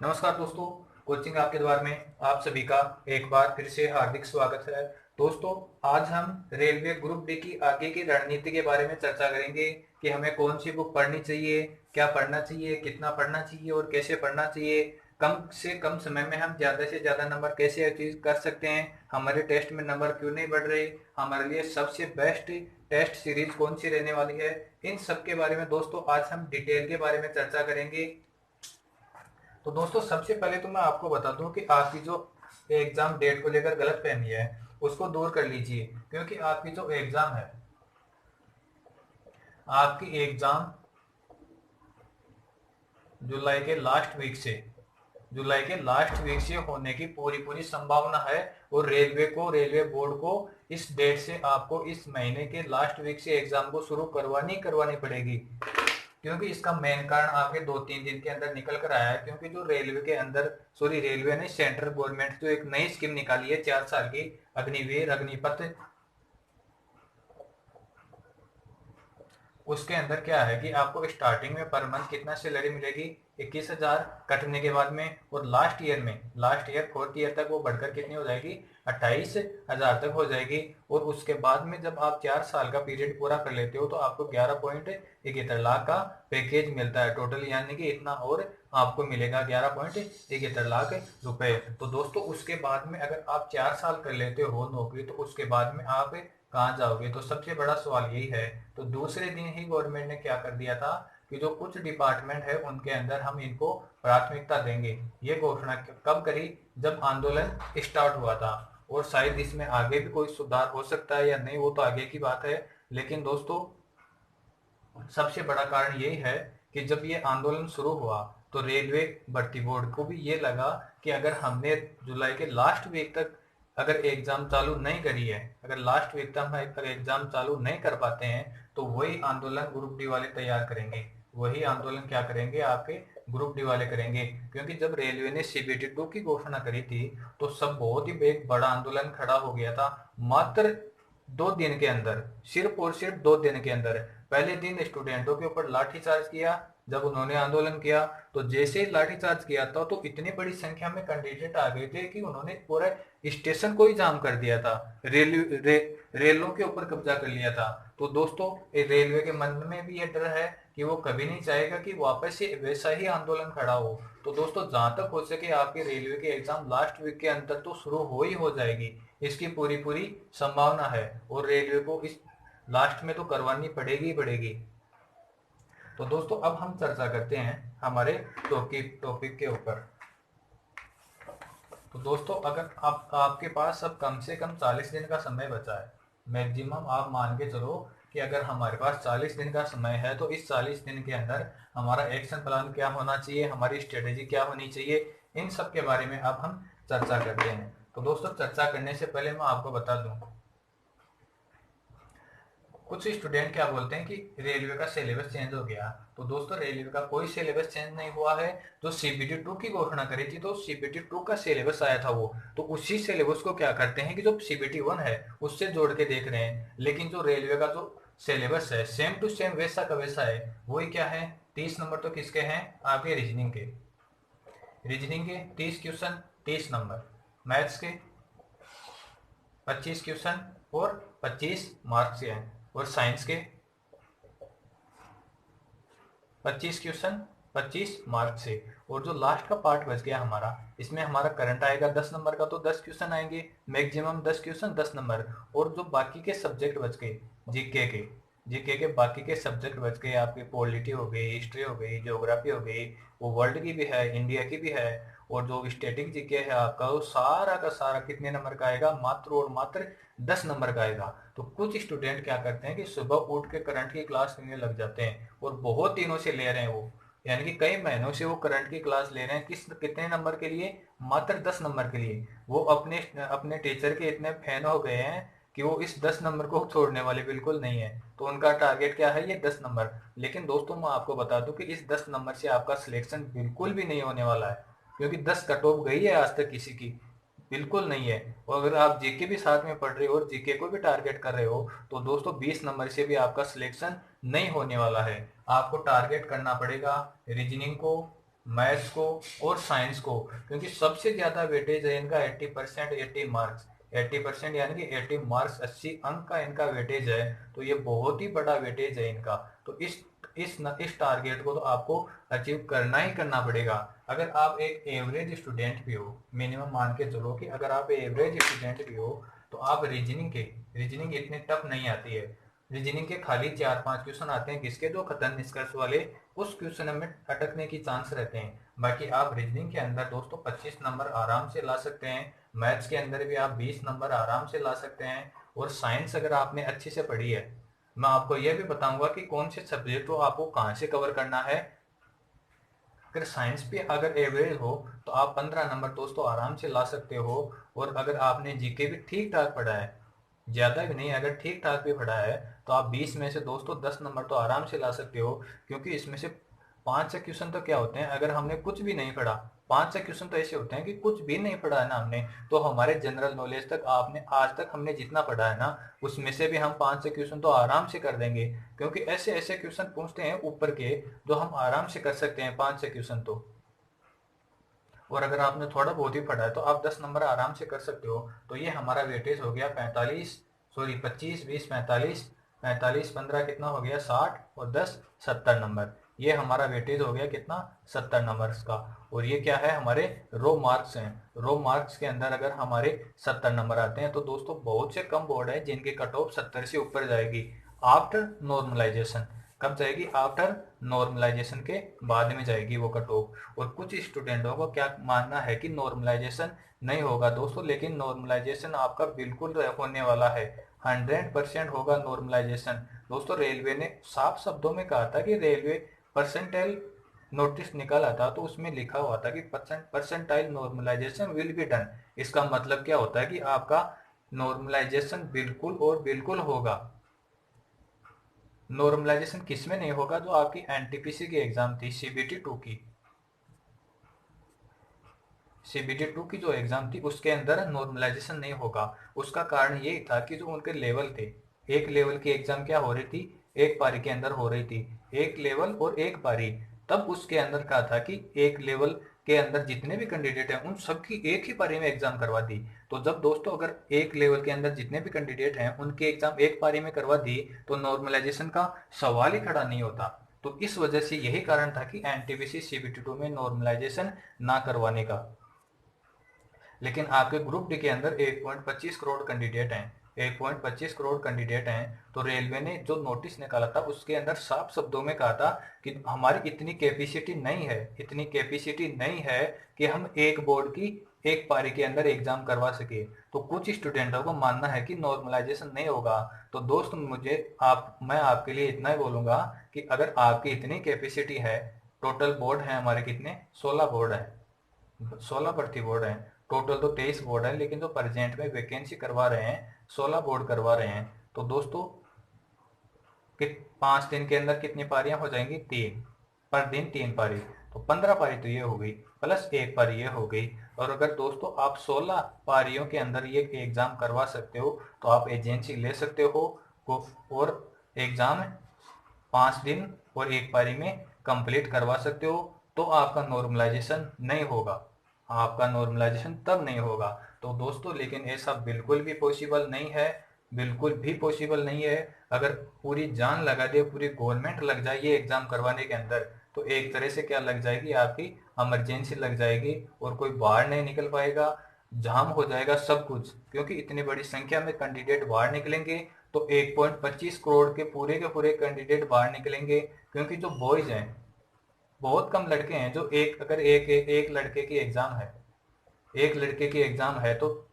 नमस्कार दोस्तों। कोचिंग आपके द्वार में आप सभी का एक बार फिर से हार्दिक स्वागत है। दोस्तों, आज हम रेलवे ग्रुप डी की आगे की रणनीति के बारे में चर्चा करेंगे कि हमें कौन सी बुक पढ़नी चाहिए, क्या पढ़ना चाहिए, कितना पढ़ना चाहिए और कैसे पढ़ना चाहिए। कम से कम समय में हम ज़्यादा से ज़्यादा नंबर कैसे अचीव कर सकते हैं, हमारे टेस्ट में नंबर क्यों नहीं बढ़ रहे, हमारे लिए सबसे बेस्ट टेस्ट सीरीज कौन सी रहने वाली है। इन सब के बारे में दोस्तों आज हम डिटेल के बारे में चर्चा करेंगे। तो दोस्तों, सबसे पहले तो मैं आपको बता दूं कि आपकी जो एग्जाम डेट को लेकर गलतफहमी है उसको दूर कर लीजिए, क्योंकि आपकी जो एग्जाम है, आपकी एग्जाम जुलाई के लास्ट वीक से जुलाई के लास्ट वीक से होने की पूरी पूरी संभावना है। और रेलवे बोर्ड को इस डेट से आपको इस महीने के लास्ट वीक से एग्जाम को शुरू करवानी करवानी पड़ेगी, क्योंकि इसका मेन कारण आपके 2-3 दिन के अंदर निकल कर आया है। क्योंकि जो रेलवे के अंदर, सॉरी रेलवे ने, सेंट्रल गवर्नमेंट जो एक नई स्कीम निकाली है 4 साल की, अग्निवीर अग्निपथ, उसके अंदर क्या है कि आपको स्टार्टिंग में पर मंथ कितना सैलरी मिलेगी, 21,000 कटने के बाद में। और लास्ट ईयर फोर्थ ईयर तक वो बढ़कर कितनी हो जाएगी, 28,000 तक हो जाएगी। और उसके बाद में जब आप 4 साल का पीरियड पूरा कर लेते हो तो आपको 11.71 लाख का पैकेज मिलता है टोटल, यानी कि इतना और आपको मिलेगा 11.71 लाख रुपए। तो दोस्तों, उसके बाद में अगर आप 4 साल कर लेते हो नौकरी, तो उसके बाद में आप कहाँ जाओगे, तो सबसे बड़ा सवाल यही है। तो दूसरे दिन ही गवर्नमेंट ने क्या कर दिया था कि जो कुछ डिपार्टमेंट है उनके अंदर हम इनको प्राथमिकता देंगे। ये घोषणा कब करी, जब आंदोलन स्टार्ट हुआ था। और शायद इसमें आगे भी कोई सुधार हो सकता है या नहीं, वो तो आगे की बात है। लेकिन दोस्तों, सबसे बड़ा कारण यही है कि जब ये आंदोलन शुरू हुआ तो रेलवे भर्ती बोर्ड को भी ये लगा कि अगर हमने जुलाई के लास्ट वीक तक अगर एग्जाम चालू नहीं करी है, अगर लास्ट वीक तक हम अगर एग्जाम चालू नहीं कर पाते हैं, तो वही आंदोलन ग्रुप डी वाले तैयार करेंगे। वही आंदोलन क्या करेंगे, आपके ग्रुप डी वाले करेंगे। क्योंकि जब रेलवे ने सीबीटी 2 की घोषणा करी थी तो सब बहुत ही एक बड़ा आंदोलन खड़ा हो गया था। मात्र 2 दिन के अंदर, सिर्फ और सिर्फ 2 दिन के अंदर, पहले दिन स्टूडेंटों के ऊपर लाठीचार्ज किया। जब उन्होंने आंदोलन किया तो जैसे ही लाठीचार्ज किया था तो इतनी बड़ी संख्या में कैंडिडेट आ गए थे कि उन्होंने पूरा स्टेशन को ही जाम कर दिया था, रेलों के ऊपर कब्जा कर लिया था। तो दोस्तों, रेलवे के मन में भी ये डर है कि वो कभी नहीं चाहेगा कि वापस से वैसा ही आंदोलन खड़ा हो। तो दोस्तों, जहां तक हो सके आपके रेलवे के एग्जाम लास्ट वीक के अंदर तो शुरू हो जाएगी, इसकी पूरी पूरी संभावना है। और रेलवे को इस लास्ट में तो करवानी पड़ेगी ही पड़ेगी। तो दोस्तों, अब हम चर्चा करते हैं हमारे टॉपिक के ऊपर। तो दोस्तों, अगर आपके पास अब कम से कम 40 दिन का समय बचा है, मैक्सिमम आप मान के चलो कि अगर हमारे पास 40 दिन का समय है, तो इस 40 दिन के अंदर हमारा एक्शन प्लान क्या होना चाहिए, हमारी स्ट्रेटेजी क्या होनी चाहिए, इन सब के बारे में अब हम चर्चा करते हैं। तो दोस्तों, चर्चा करने से पहले मैं आपको बता दूं, कुछ स्टूडेंट क्या बोलते हैं कि रेलवे का सिलेबस चेंज हो गया। तो दोस्तों, रेलवे का कोई सिलेबस चेंज नहीं हुआ है। जो सीबीटी 2 की घोषणा करी थी तो सीबीटी 2 का सिलेबस आया था वो, तो उसी सिलेबस को क्या करते हैं कि जो सीबीटी 1 है उससे जोड़ के देख रहे हैं। लेकिन जो रेलवे का जो सिलेबस है सेम टू सेम वैसा का वैसा है। वही क्या है, 30 नंबर तो किसके हैं, आपके रीजनिंग के 30 क्वेश्चन, 30 नंबर, मैथ्स के 25 क्वेश्चन और 25 मार्क्स के हैं, और साइंस के 25 क्वेश्चन, 25 मार्क्स से। और जो लास्ट का पार्ट बच गया हमारा, इसमें हमारा करंट आएगा 10 नंबर का, तो 10 क्वेश्चन आएंगे, मैक्सिमम 10 क्वेश्चन 10 नंबर। और जो बाकी के सब्जेक्ट बच गए, जीके के जीके के बाकी के सब्जेक्ट बच गए, आपके पॉलिटी हो गई, हिस्ट्री हो गई, ज्योग्राफी हो गई, वो वर्ल्ड की भी है, इंडिया की भी है। और जो स्टैटिक जीके है आपका, वो सारा का सारा कितने नंबर का आएगा, मात्र और मात्र 10 नंबर का आएगा। तो कुछ स्टूडेंट क्या करते हैं कि सुबह उठ के करंट की क्लास लेने लग जाते हैं, और बहुत दिनों से ले रहे हैं वो, यानी कि कई महीनों से वो करंट की क्लास ले रहे हैं, कितने नंबर के लिए, मात्र 10 नंबर के लिए। वो अपने अपने टीचर के इतने फैन हो गए हैं कि वो इस 10 नंबर को छोड़ने वाले बिल्कुल नहीं है। तो उनका टारगेट क्या है, ये 10 नंबर। लेकिन दोस्तों, मैं आपको बता दूं कि इस 10 नंबर से आपका सिलेक्शन बिल्कुल भी नहीं होने वाला है, क्योंकि 10 कट ऑफ गई है आज तक किसी की, बिल्कुल नहीं है। और अगर आप जीके भी साथ में पढ़ रहे हो और जीके को भी टारगेट कर रहे हो, तो दोस्तों 20 नंबर से भी आपका सिलेक्शन नहीं होने वाला है। आपको टारगेट करना पड़ेगा रीजनिंग को, मैथ्स को और साइंस को, क्योंकि सबसे ज्यादा वेटेज है इनका 80%, 80 मार्क्स। 80% यानी कि 80 मार्क्स, 80 अंक का इनका वेटेज है। तो ये बहुत ही बड़ा वेटेज है इनका। तो इस टारगेट को तो आपको अचीव करना ही करना पड़ेगा। अगर आप एक एवरेज स्टूडेंट भी हो, मिनिमम मान के चलो कि अगर आप एवरेज स्टूडेंट भी हो, तो आप रीजनिंग इतनी टफ नहीं आती है। रीजनिंग के खाली 4-5 क्वेश्चन आते हैं जिसके जो खतन निष्कर्ष वाले, उस क्वेश्चन में अटकने की चांस रहते हैं। बाकी आप रीजनिंग के अंदर दोस्तों 25 नंबर आराम से ला सकते हैं। मैथ्स के अंदर भी आप 20 नंबर आराम से ला सकते हैं। और साइंस अगर आपने अच्छे से पढ़ी है, मैं आपको यह भी बताऊंगा कि कौन से सब्जेक्ट को आपको कहाँ से कवर करना है। अगर साइंस भी अगर एवरेज हो तो आप 15 नंबर दोस्तों आराम से ला सकते हो। और अगर आपने जीके भी ठीक ठाक पढ़ा है, ज्यादा भी नहीं, अगर ठीक ठाक भी पढ़ा है, तो आप 20 में से दोस्तों 10 नंबर तो आराम से ला सकते हो। क्योंकि इसमें से 5 से क्वेश्चन तो क्या होते हैं, अगर हमने कुछ भी नहीं पढ़ा, 5 से क्वेश्चन तो ऐसे होते हैं कि कुछ भी नहीं पढ़ा है ना हमने, तो हमारे जनरल नॉलेज तक आपने आज तक हमने जितना पढ़ा है ना, उसमें से भी हम 5 से क्वेश्चन तो आराम से कर देंगे। क्योंकि ऐसे ऐसे क्वेश्चन पूछते हैं ऊपर के, जो हम आराम से कर सकते हैं 5 से क्वेश्चन तो। और अगर आपने थोड़ा बहुत ही पढ़ा है तो आप 10 नंबर आराम से कर सकते हो। तो ये हमारा वेटेज हो गया 45, सॉरी 25, 20, 45, 45, 15 कितना हो गया 60, और 10 70 नंबर। ये हमारा वेटेज हो गया कितना, 70 नंबर का। और ये क्या है, हमारे रो मार्क्स हैं। रो मार्क्स के अंदर अगर हमारे 70 नंबर आते हैं, तो दोस्तों बहुत से कम बोर्ड है जिनके कट ऑफ 70 से ऊपर जाएगी आफ्टर नॉर्मलाइजेशन। कब जाएगी, आफ्टर नॉर्मलाइजेशन के बाद में जाएगी वो कट ऑफ। और कुछ स्टूडेंटों को क्या मानना है कि नॉर्मलाइजेशन नहीं होगा दोस्तों, लेकिन नॉर्मलाइजेशन आपका बिल्कुल होने वाला है। 100% होगा नॉर्मलाइजेशन। दोस्तों रेलवे ने साफ शब्दों में कहा था कि रेलवे परसेंटाइल नोटिस निकाला था, तो उसमें लिखा हुआ था कि percentile normalization will be done. इसका मतलब क्या होता है कि आपका नॉर्मलाइजेशन बिल्कुल और बिल्कुल होगा। नॉर्मलाइजेशन किस में नहीं होगा, जो आपकी एनटीपीसी की एग्जाम थी, सीबीटी 2 की, सीबीटी 2 की जो एग्जाम थी उसके अंदर नॉर्मलाइजेशन नहीं होगा। उसका कारण यही था कि जो उनके लेवल थे, एक लेवल की एग्जाम क्या हो रही थी, एक पारी के अंदर हो रही थी, एक लेवल और एक पारी। तब उसके अंदर कहा था कि एक लेवल के अंदर जितने भी कैंडिडेट हैं उन सबकी एक ही पारी में एग्जाम करवा दी। तो जब दोस्तों अगर एक लेवल के अंदर जितने भी कैंडिडेट हैं उनकी एग्जाम एक पारी में करवा दी, तो नॉर्मलाइजेशन का सवाल ही खड़ा नहीं होता। तो इस वजह से यही कारण था कि एनटीपीसी सीबीटी 2 में नॉर्मलाइजेशन ना करवाने का। लेकिन आपके ग्रुप डी के अंदर 1.25 करोड़ कैंडिडेट हैं, 1.25 करोड़ कैंडिडेट हैं। तो रेलवे ने जो नोटिस निकाला था उसके अंदर साफ शब्दों में कहा था कि हमारी इतनी कैपेसिटी नहीं है, इतनी कैपेसिटी नहीं है कि हम एक बोर्ड की एक पारी के अंदर एग्जाम करवा सके। तो कुछ स्टूडेंटों को मानना है कि नॉर्मलाइजेशन नहीं होगा। तो दोस्त मैं आपके लिए इतना ही बोलूंगा कि अगर आपकी इतनी कैपेसिटी है, टोटल बोर्ड है हमारे कितने, 16 बोर्ड है, 16 भर्ती बोर्ड हैं। टोटल तो 23 बोर्ड है, लेकिन जो प्रेजेंट में वैकेंसी करवा रहे हैं 16 बोर्ड करवा रहे हैं। तो दोस्तों कि 5 दिन के अंदर कितनी पारियां हो जाएंगी, 3 पर दिन, 3 पारी। तो 15 पारी तो ये हो गई, प्लस एक पारी ये हो गई। और अगर दोस्तों आप 16 पारियों के अंदर ये एग्जाम करवा सकते हो, तो आप एजेंसी ले सकते हो और एग्जाम 5 दिन और एक पारी में कंप्लीट करवा सकते हो। तो आपका नॉर्मलाइजेशन नहीं होगा, आपका नॉर्मलाइजेशन तब नहीं होगा। तो दोस्तों लेकिन ऐसा बिल्कुल भी पॉसिबल नहीं है, बिल्कुल भी पॉसिबल नहीं है। अगर पूरी जान लगा दे, पूरी गवर्नमेंट लग जाए ये एग्जाम करवाने के अंदर, तो एक तरह से क्या लग जाएगी, आपकी इमरजेंसी लग जाएगी और कोई बाहर नहीं निकल पाएगा, जाम हो जाएगा सब कुछ। क्योंकि इतनी बड़ी संख्या में कैंडिडेट बाहर निकलेंगे, तो 1.25 करोड़ के पूरे कैंडिडेट बाहर निकलेंगे। क्योंकि जो बॉयज हैं, बहुत कम लड़के हैं जो अगर एक लड़के की एग्जाम है, एक लड़के की एग्जाम है, तो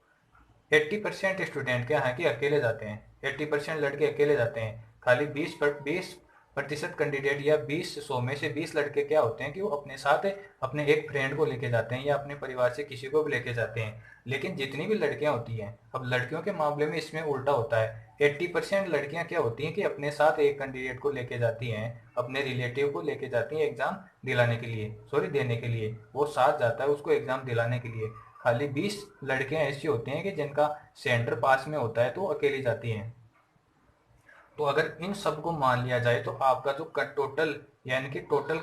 80% स्टूडेंट क्या है कि अकेले जाते हैं, 80% लड़के अकेले जाते हैं। खाली 20% कैंडिडेट या 100 में से 20 लड़के क्या होते हैं कि वो अपने साथ अपने एक फ्रेंड को लेके जाते हैं या अपने परिवार से किसी को भी लेके जाते हैं। लेकिन जितनी भी लड़कियां होती हैं, अब लड़कियों के मामले में इसमें उल्टा होता है। 80% लड़कियां क्या होती हैं कि अपने साथ एक कैंडिडेट को लेके जाती हैं, अपने रिलेटिव को लेके जाती हैं एग्जाम दिलाने के लिए, सॉरी देने के लिए, वो साथ जाता है उसको एग्जाम दिलाने के लिए। खाली 20 लड़कियां ऐसी होती हैं कि जिनका सेंटर पास में होता है तो अकेली जाती हैं। तो अगर इन सबको मान लिया जाए तो आपका जो टोटल, यानी कि टोटल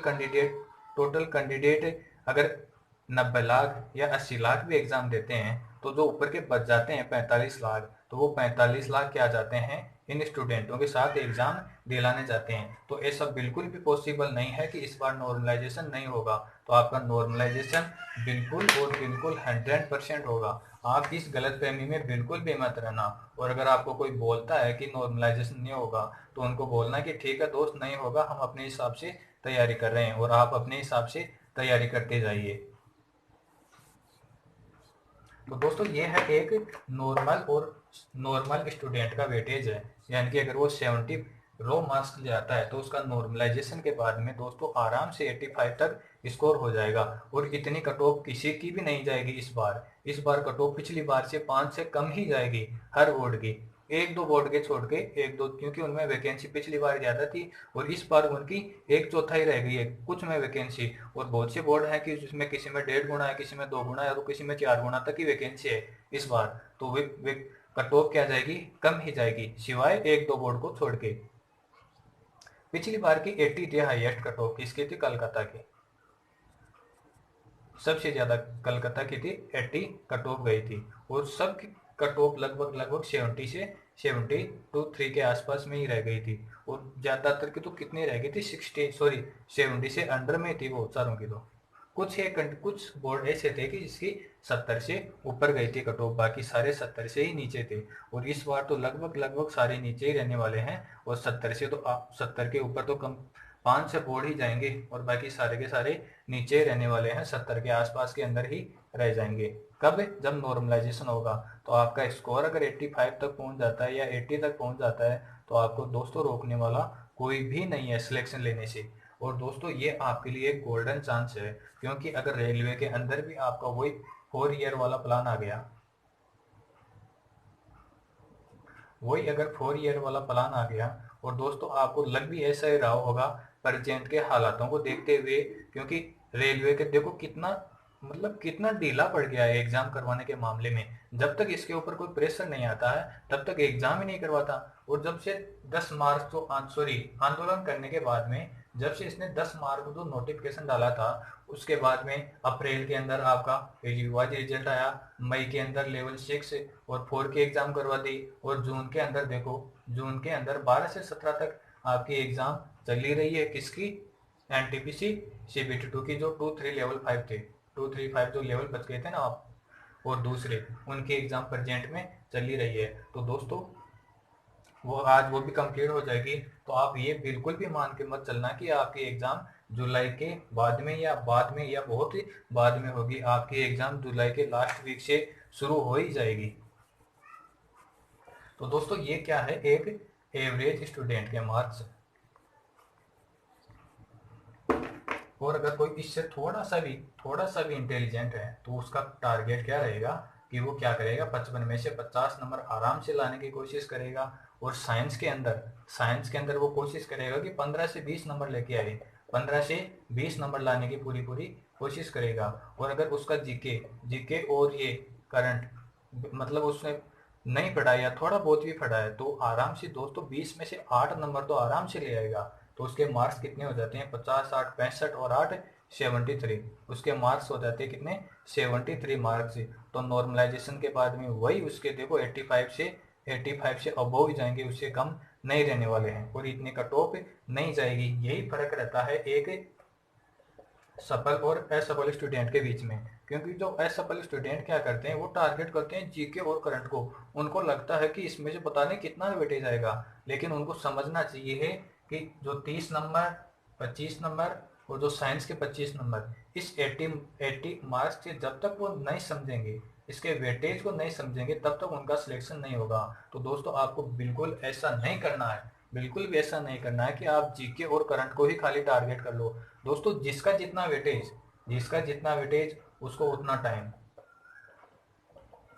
कैंडिडेट अगर 90 लाख या 80 लाख भी एग्जाम देते हैं तो जो ऊपर के बच जाते हैं 45 लाख, तो वो 45 लाख क्या जाते हैं इन स्टूडेंटों के साथ एग्जाम दिलाने जाते हैं। तो ऐसा बिल्कुल भी पॉसिबल नहीं है कि इस बार नॉर्मलाइजेशन नहीं होगा। तो आपका नॉर्मलाइजेशन बिल्कुल और बिल्कुल 100% होगा। आप इस गलतफहमी में बिल्कुल भी मत रहना। और अगर आपको कोई बोलता है कि नॉर्मलाइजेशन नहीं होगा तो उनको बोलना कि ठीक है दोस्त, नहीं होगा, हम अपने हिसाब से तैयारी कर रहे हैं, और आप अपने हिसाब से तैयारी करते जाइए। तो दोस्तों ये है एक नॉर्मल स्टूडेंट का वेटेज है, यानी कि अगर वो 70 रो मार्क्स ले आता है तो उसका नॉर्मलाइजेशन के बाद में दोस्तों आराम से 85 तक स्कोर हो जाएगा। और इतनी कट ऑफ किसी की भी नहीं जाएगी इस बार कट ऑफ पिछली बार से 5 से कम ही जाएगी हर बोर्ड की। एक दो बोर्ड के छोड़ के, एक दो, क्योंकि उनमें वैकेंसी पिछली बार ज्यादा थी और इस बार उनकी एक चौथाई रह गई है कुछ में वैकेंसी। और बहुत से बोर्ड हैं कि जिसमें किसी में 1.5 गुना है, किसी में 2 गुना है और किसी में 4 गुना तक की वैकेंसी है इस बार। तो वे कट ऑफ क्या जाएगी, कम ही जाएगी, सिवाय एक दो बोर्ड को छोड़ के। पिछली बार की 80 थी हाईएस्ट कट ऑफ, किसकी थी, कलकत्ता की, सबसे ज्यादा कलकत्ता की थी, 80 कट ऑफ गई थी। और सब कट ऑफ लगभग लगभग 70 से 73 के आसपास में ही रह गई थी। और ज्यादातर की तो कितनी रह गई थी, 70 से अंडर में थी वो सारों की। तो कुछ बोर्ड ऐसे थे कि जिसकी 70 से ऊपर गई थी कट ऑफ, बाकी सारे 70 से ही नीचे थे। और इस बार तो लगभग लगभग सारे नीचे ही रहने वाले हैं। और 70 से तो 70 के ऊपर तो कम 5 से बोर्ड ही जाएंगे और बाकी सारे के सारे नीचे ही रहने वाले हैं, 70 के आसपास के अंदर ही रह जाएंगे। कब, जब नॉर्मलाइजेशन होगा। तो आपका स्कोर अगर 85 तक पहुंच जाता है या 80 तक पहुंच जाता है तो आपको दोस्तों रोकने वाला कोई भी नहीं है सिलेक्शन लेने से। और दोस्तों ये आपके लिए एक गोल्डन चांस है, क्योंकि अगर रेलवे के अंदर भी आपका वही 4 ईयर वाला प्लान आ गया, वही अगर 4 ईयर वाला प्लान आ गया, और दोस्तों आपको लग भी ऐसा ही रहा होगा प्रेजेंट के हालातों को देखते हुए, क्योंकि रेलवे के देखो कितना, मतलब कितना ढीला पड़ गया है एग्जाम करवाने के मामले में। जब तक इसके ऊपर कोई प्रेशर नहीं आता है तब तक एग्जाम ही नहीं करवाता। और जब से 10 मार्च को सॉरी आंदोलन करने के बाद में, जब से इसने 10 मार्च को जो नोटिफिकेशन डाला था, उसके बाद में अप्रैल के अंदर आपका रिवाइज रिजल्ट आया, मई के अंदर लेवल 6 और 4 की एग्जाम करवा दी, और जून के अंदर देखो, जून के अंदर 12 से 17 तक आपकी एग्जाम चली रही है, किसकी, एनटीपीसी CBT 2 की, जो 2-3 लेवल 5 थे, 2-3-5 जो लेवल बच गए थे ना आप, और दूसरे उनकी एग्जाम प्रेजेंट में चली रही है। तो दोस्तों वो आज वो भी कंप्लीट हो जाएगी। तो आप ये बिल्कुल भी मान के मत चलना कि आपकी एग्जाम जुलाई के बाद में या बहुत ही बाद में होगी। आपकी एग्जाम जुलाई के लास्ट वीक से शुरू हो ही जाएगी। तो दोस्तों ये क्या है, एक एवरेज स्टूडेंट के मार्क्स। और अगर कोई इससे थोड़ा सा भी इंटेलिजेंट है तो उसका टारगेट क्या रहेगा कि वो क्या करेगा, 55 में से 50 नंबर आराम से लाने की कोशिश करेगा। और साइंस के अंदर वो कोशिश करेगा कि 15 से 20 नंबर लेके आए, 15 से 20 नंबर लाने की पूरी पूरी कोशिश करेगा। और अगर उसका जीके जीके और ये करंट, मतलब उसने नहीं पढ़ा या थोड़ा बहुत भी पढ़ा है, तो आराम से दोस्तों 20 में से 8 नंबर तो आराम से ले आएगा। तो उसके मार्क्स कितने हो जाते हैं, 50, 8, 65 और 8 73। उसके मार्क्स हो जाते हैं कितने, 73 मार्क्स। तो नॉर्मलाइजेशन के बाद में वही उसके देखो 85 से अबव ही जाएंगे, उससे कम नहीं रहने वाले हैं, और इतने कट ऑफ नहीं जाएगी। यही फर्क रहता है एक सफल और असफल स्टूडेंट के बीच में। क्योंकि जो असफल स्टूडेंट क्या करते हैं, वो टारगेट करते हैं जीके और करंट को। उनको लगता है कि इसमें से पता नहीं कितना वेटेज आएगा, लेकिन उनको समझना चाहिए है कि जो 30 नंबर, 25 नंबर और जो साइंस के 25 नंबर, इस 80 मार्क्स के जब तक वो नहीं समझेंगे, इसके वेटेज को नहीं समझेंगे, तब तक उनका सिलेक्शन नहीं होगा। तो दोस्तों आपको बिल्कुल ऐसा नहीं करना है, बिल्कुल भी ऐसा नहीं करना है कि आप जीके और करंट को ही खाली टारगेट कर लो। दोस्तों जिसका जितना वेटेज उसको उतना टाइम।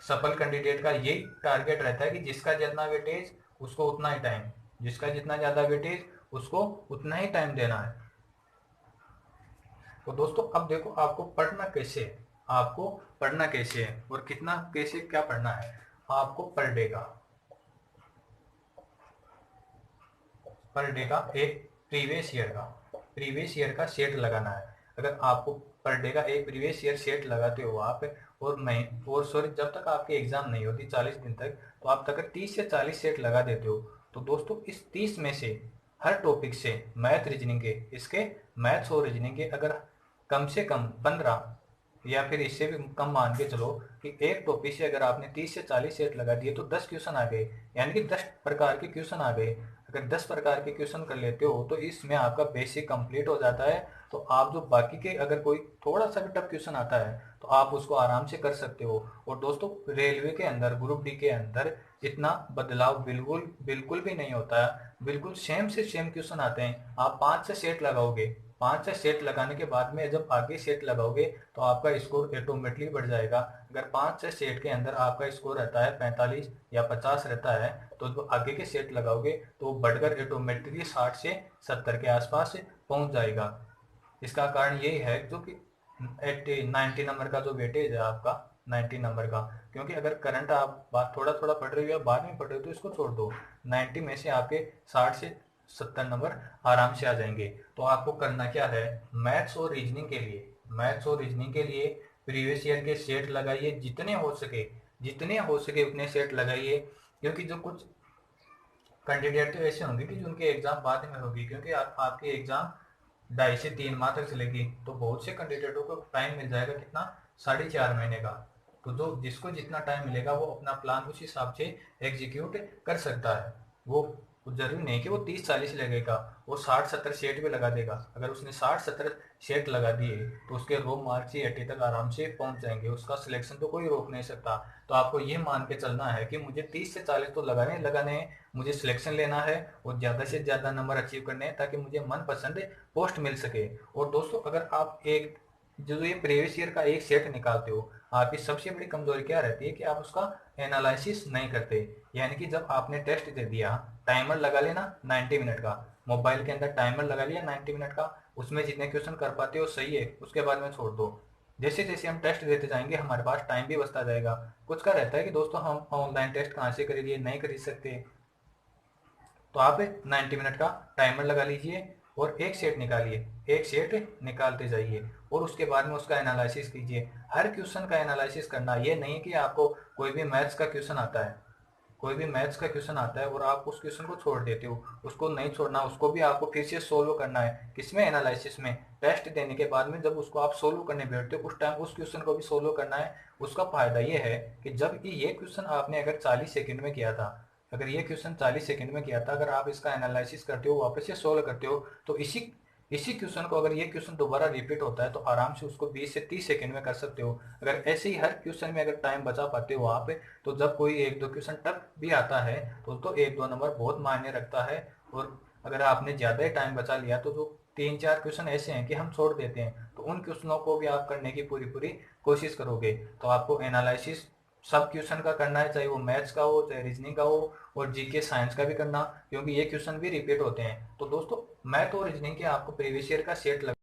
सफल कैंडिडेट का यही टारगेट रहता है कि जिसका जितना वेटेज उसको उतना ही टाइम, जिसका जितना ज्यादा वेटेज उसको उतना ही टाइम देना है। तो दोस्तों अब देखो आपको पढ़ना कैसे है और कितना कैसे क्या पढ़ना है। आपको पर डे का एक प्रीवियस ईयर का सेट लगाना है। अगर आपको पर डे का एक प्रीवियस ईयर सेट लगाते हो आप, और सॉरी जब तक आपकी एग्जाम नहीं होती 40 दिन तक, तो आप अगर 30 से 40 सेट लगा देते हो, तो दोस्तों इस 30 में से हर टॉपिक से मैथ रीजनिंग के, इसके मैथ्स और रीजनिंग के अगर कम से कम 15 या फिर इससे भी कम मान के चलो कि एक टॉपिक से अगर आपने 30 से 40 सेट लगा दिए तो 10 क्वेश्चन आ गए, यानी कि 10 प्रकार के क्वेश्चन आ गए। अगर 10 प्रकार के क्वेश्चन कर लेते हो तो इसमें आपका बेसिक कंप्लीट हो जाता है। तो आप जो बाकी के अगर कोई थोड़ा सा भी टफ क्वेश्चन आता है तो आप उसको आराम से कर सकते हो। और दोस्तों रेलवे के अंदर ग्रुप डी के अंदर इतना बदलाव बिल्कुल बिल्कुल भी नहीं होता है, बिल्कुल सेम से सेम क्वेश्चन आते हैं। आप 5 से सेट लगाओगे, 5 से सेट लगाने के बाद में जब आगे सेट लगाओगे तो आपका स्कोर ऑटोमेटिकली बढ़ जाएगा। अगर 5 से सेट के अंदर आपका स्कोर रहता है 45 या 50 रहता है, तो जो आगे के सेट लगाओगे तो बढ़कर ऑटोमेटिकली 60 से 70 के आसपास पहुंच जाएगा। इसका कारण यही है जो कि 90 नंबर का जो वेटेज है आपका, 90 नंबर का, क्योंकि अगर करंट आप बात थोड़ा थोड़ा पढ़ रहे हो या बाद में पढ़ रहे हो तो इसको छोड़ दो, 90 में से आपके 60 से 70 नंबर आराम से आ जाएंगे। तो आपको करना क्या है, मैथ्स और रीजनिंग के लिए, मैथ्स और रीजनिंग के लिए प्रीवियस ईयर के सेट लगाइए, जितने हो सके, जितने हो सके उतने सेट लगाइए। क्योंकि जो कुछ कैंडिडेट तो ऐसे होंगे कि जिनके एग्जाम बाद में होगी, क्योंकि आपकी एग्जाम 2.5 से 3 माह तक चलेगी, तो बहुत से कैंडिडेटों को टाइम मिल जाएगा कितना, 4.5 महीने का। तो जो जिसको जितना टाइम मिलेगा वो अपना प्लान उस हिसाब से एग्जीक्यूट कर सकता है। वो जरूरी नहीं कि वो 30-40 लगेगा, वो 60-70 सेट भी लगा देगा। अगर उसने 60-70 सेट लगा दिए तो उसके रो मार्क्स ही 80 तक आराम से पहुंच जाएंगे, उसका सिलेक्शन तो कोई रोक नहीं सकता। तो आपको ये मान के चलना है कि मुझे 30 से 40 तो लगाने लगाने हैं, मुझे सिलेक्शन लेना है और ज़्यादा से ज़्यादा नंबर अचीव करने हैं ताकि मुझे मनपसंद पोस्ट मिल सके। और दोस्तों अगर आप एक जो ये प्रीवियस ईयर का एक सेट निकालते हो, आपकी सबसे बड़ी कमजोरी क्या रहती है कि आप उसका एनालिसिस नहीं करते। यानी कि जब आपने टेस्ट दे दिया, टाइमर लगा लेना 90 मिनट का, मोबाइल के अंदर टाइमर लगा लिया 90 मिनट का, उसमें जितने क्वेश्चन कर पाते हो सही है, उसके बाद में छोड़ दो। जैसे जैसे हम टेस्ट देते जाएंगे हमारे पास टाइम भी बचता जाएगा। कुछ का रहता है कि दोस्तों हम ऑनलाइन टेस्ट कहाँ से खरीदिए, नहीं खरीद सकते, तो आप 90 मिनट का टाइमर लगा लीजिए और एक सेट निकालिए, एक सेट निकालते जाइए और उसके बाद में उसका एनालिसिस कीजिए। हर क्वेश्चन का एनालिसिस करना, ये नहीं कि आपको कोई भी मैथ्स का क्वेश्चन आता है, कोई भी मैथ्स का क्वेश्चन आता है और आप उस क्वेश्चन को छोड़ देते हो, उसको नहीं छोड़ना, उसको भी आपको फिर से सोल्व करना है। किसमें, एनालिसिस में। टेस्ट देने के बाद में जब उसको आप सोल्व करने बैठते हो उस टाइम उस क्वेश्चन को भी सोल्व करना है। उसका फायदा ये है कि जब ये क्वेश्चन आपने अगर 40 सेकंड में किया था, अगर ये क्वेश्चन 40 सेकंड में किया था, अगर आप इसका एनालिसिस करते हो, वापस से सोल्व करते हो, तो इसी इसी क्वेश्चन को अगर ये क्वेश्चन दोबारा रिपीट होता है तो आराम से उसको 20 से 30 सेकंड में कर सकते हो। अगर ऐसे ही हर क्वेश्चन में अगर टाइम बचा पाते हो आप, तो जब कोई एक दो क्वेश्चन टफ भी आता है तो एक दो नंबर बहुत मायने रखता है। और अगर आपने ज़्यादा ही टाइम बचा लिया तो जो 3-4 क्वेश्चन ऐसे हैं कि हम छोड़ देते हैं, तो उन क्वेश्चनों को भी आप करने की पूरी पूरी कोशिश करोगे। तो आपको एनालिसिस सब क्वेश्चन का करना है, चाहे वो मैथ्स का हो, चाहे रीजनिंग का हो, और जीके साइंस का भी करना, क्योंकि ये क्वेश्चन भी रिपीट होते हैं। तो दोस्तों मैथ और रीजनिंग के आपको प्रीवियस ईयर का सेट लग,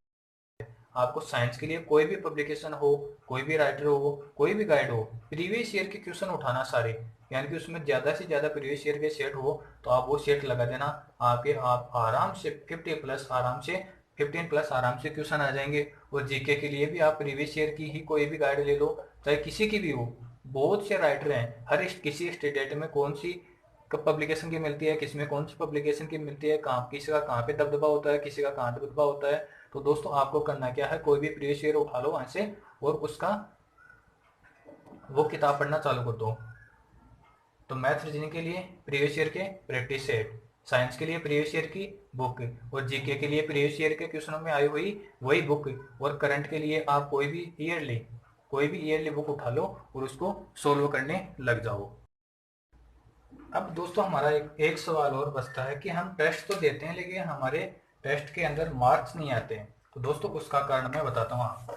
आपको साइंस के लिए कोई भी पब्लिकेशन हो, कोई भी राइटर हो, कोई भी गाइड हो, प्रीवियस ईयर के क्वेश्चन उठाना सारे, यानी कि उसमें ज़्यादा से ज़्यादा प्रीवियस ईयर के सेट हो, तो आप वो सेट लगा देना। आप आराम से 50 प्लस आराम से 15 प्लस आराम से क्वेश्चन आ जाएंगे। और जीके के लिए भी आप प्रीवियस ईयर की ही कोई भी गाइड ले लो, चाहे किसी की भी हो। बहुत से राइटर हैं, किसी स्टेट में कौन सी कब पब्लिकेशन की मिलती है, किसमें कौन सी पब्लिकेशन की मिलती है, कहाँ किसी का कहाँ पे दबदबा होता है, किसी का कहाँ दबदबा होता है। तो दोस्तों आपको करना क्या है, कोई भी प्रीवियस ईयर उठा लो वहां से और उसका वो किताब पढ़ना चालू कर दो। तो मैथ रीजनिंग के लिए प्रीवियस ईयर के प्रैक्टिस सेट, साइंस के लिए प्रीवियस ईयर की बुक, और जीके के लिए प्रीवियस ईयर के क्वेश्चनों में आई हुई वही बुक, और करंट के लिए आप कोई भी ईयरली बुक उठा लो और उसको सोल्व करने लग जाओ। अब दोस्तों हमारा एक सवाल और बचता है कि हम टेस्ट तो देते हैं लेकिन हमारे टेस्ट के अंदर मार्क्स नहीं आते हैं। तो दोस्तों उसका कारण मैं बताता हूँ आपको।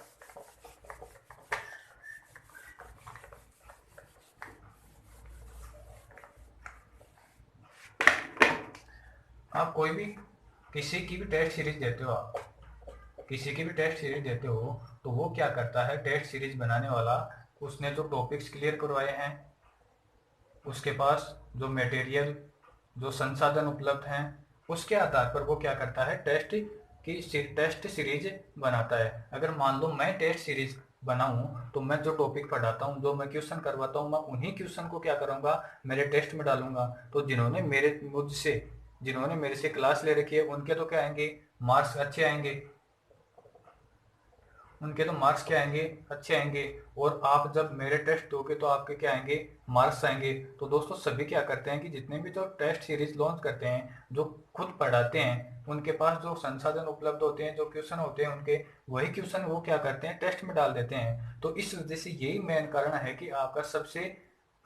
आप कोई भी किसी की भी टेस्ट सीरीज देते हो, आप किसी की भी टेस्ट सीरीज देते हो, तो वो क्या करता है, टेस्ट सीरीज बनाने वाला, उसने जो टॉपिक्स क्लियर करवाए हैं, उसके पास जो मटेरियल, जो संसाधन उपलब्ध हैं, उसके आधार पर वो क्या करता है, टेस्ट कि टेस्ट सीरीज बनाता है। अगर मान लो मैं टेस्ट सीरीज बनाऊं तो मैं जो टॉपिक पढ़ाता हूं, जो मैं क्वेश्चन करवाता हूं, मैं उन्हीं क्वेश्चन को क्या करूंगा, मेरे टेस्ट में डालूंगा। तो जिन्होंने मेरे से क्लास ले रखी है उनके तो क्या आएंगे, मार्क्स अच्छे आएंगे, उनके तो मार्क्स क्या आएंगे, अच्छे आएंगे। और आप जब मेरे टेस्ट दोगे तो आपके क्या आएंगे, मार्क्स आएंगे। तो दोस्तों सभी क्या करते हैं कि जितने भी जो टेस्ट सीरीज लॉन्च करते हैं, जो खुद पढ़ाते हैं, उनके पास जो संसाधन उपलब्ध होते हैं, जो क्वेश्चन होते हैं उनके, वही क्वेश्चन वो क्या करते हैं, टेस्ट में डाल देते हैं। तो इस वजह से यही मेन कारण है कि आपका सबसे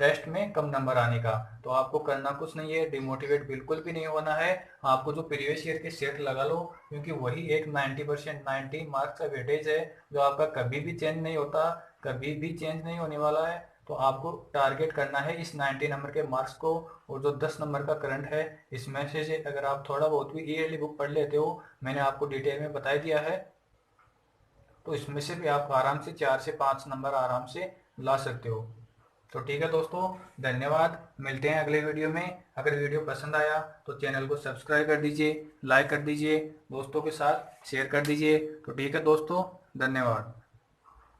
टेस्ट में कम नंबर आने का। तो आपको करना कुछ नहीं है, डिमोटिवेट बिल्कुल भी नहीं होना है। आपको जो प्रीवियस ईयर के सेट लगा लो, क्योंकि वही एक 90% 90 मार्क्स का वेटेज है, जो आपका कभी भी चेंज नहीं होता, कभी भी चेंज नहीं होने वाला है। तो आपको टारगेट करना है इस 90 नंबर के मार्क्स को। और जो 10 नंबर का करंट है, इसमें से अगर आप थोड़ा बहुत भी ईयरली बुक पढ़ लेते हो, मैंने आपको डिटेल में बता दिया है, तो इसमें से भी आप आराम से 4 से 5 नंबर आराम से ला सकते हो। तो ठीक है दोस्तों, धन्यवाद। मिलते हैं अगले वीडियो में। अगर वीडियो पसंद आया तो चैनल को सब्सक्राइब कर दीजिए, लाइक कर दीजिए, दोस्तों के साथ शेयर कर दीजिए। तो ठीक है दोस्तों, धन्यवाद।